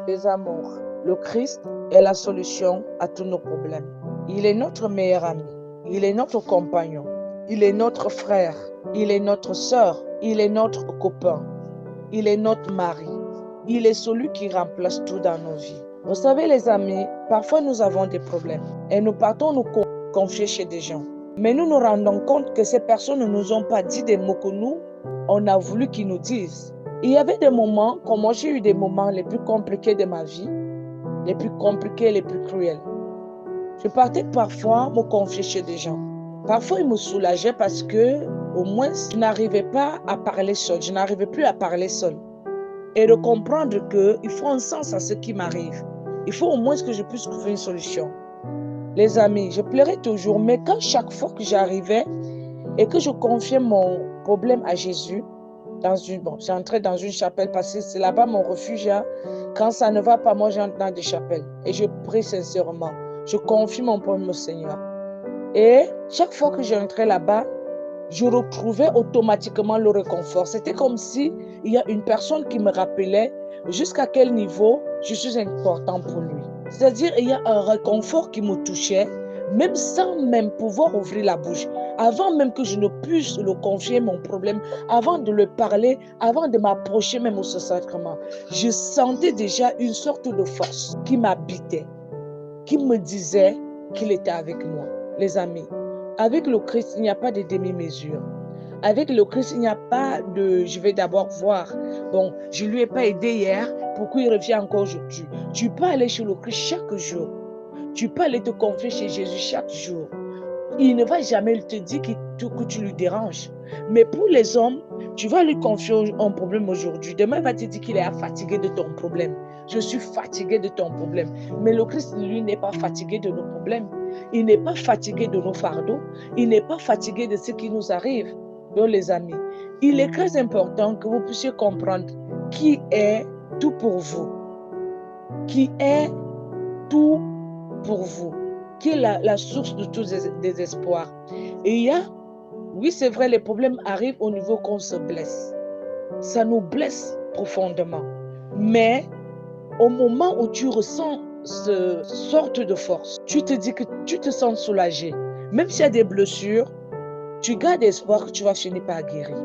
Mes amours, le Christ est la solution à tous nos problèmes. Il est notre meilleur ami. Il est notre compagnon. Il est notre frère. Il est notre sœur. Il est notre copain. Il est notre mari. Il est celui qui remplace tout dans nos vies. Vous savez les amis, parfois nous avons des problèmes et nous partons nous confier chez des gens. Mais nous nous rendons compte que ces personnes ne nous ont pas dit des mots que nous, on a voulu qu'ils nous disent. Il y avait des moments, comme moi j'ai eu des moments les plus compliqués de ma vie, les plus compliqués, les plus cruels. Je partais parfois me confier chez des gens. Parfois ils me soulageaient parce que au moins je n'arrivais pas à parler seul, je n'arrivais plus à parler seul. Et de comprendre qu'il faut un sens à ce qui m'arrive. Il faut au moins que je puisse trouver une solution. Les amis, je pleurais toujours, mais quand chaque fois que j'arrivais et que je confiais mon problème à Jésus, j'entrais dans une chapelle parce que c'est là-bas mon refuge. Quand ça ne va pas, moi j'entre dans des chapelles et je prie sincèrement. Je confie mon problème au Seigneur. Et chaque fois que j'entrais là-bas, je retrouvais automatiquement le réconfort. C'était comme si il y a une personne qui me rappelait jusqu'à quel niveau je suis important pour lui. C'est-à-dire, il y a un réconfort qui me touchait, même sans même pouvoir ouvrir la bouche. Avant même que je ne puisse le confier mon problème, avant de le parler, avant de m'approcher même au sacrement, je sentais déjà une sorte de force qui m'habitait, qui me disait qu'il était avec moi. Les amis, avec le Christ, il n'y a pas de demi-mesure. Avec le Christ, il n'y a pas de « je vais d'abord voir ». Bon, je ne lui ai pas aidé hier, pourquoi il revient encore aujourd'hui? Tu peux aller chez le Christ chaque jour. Tu peux aller te confier chez Jésus chaque jour. Il ne va jamais te dire que tu lui déranges. Mais pour les hommes, tu vas lui confier un problème aujourd'hui. Demain, il va te dire qu'il est fatigué de ton problème. Je suis fatigué de ton problème. Mais le Christ, lui, n'est pas fatigué de nos problèmes. Il n'est pas fatigué de nos fardeaux. Il n'est pas fatigué de ce qui nous arrive. Donc, les amis, il est très important que vous puissiez comprendre qui est tout pour vous. Qui est tout pour vous. Qui est la source de tout désespoir. Et il y a, oui, c'est vrai, les problèmes arrivent au niveau qu'on se blesse. Ça nous blesse profondément. Mais au moment où tu ressens cette sorte de force, tu te dis que tu te sens soulagé. Même s'il y a des blessures, tu gardes espoir que tu vas finir par guérir.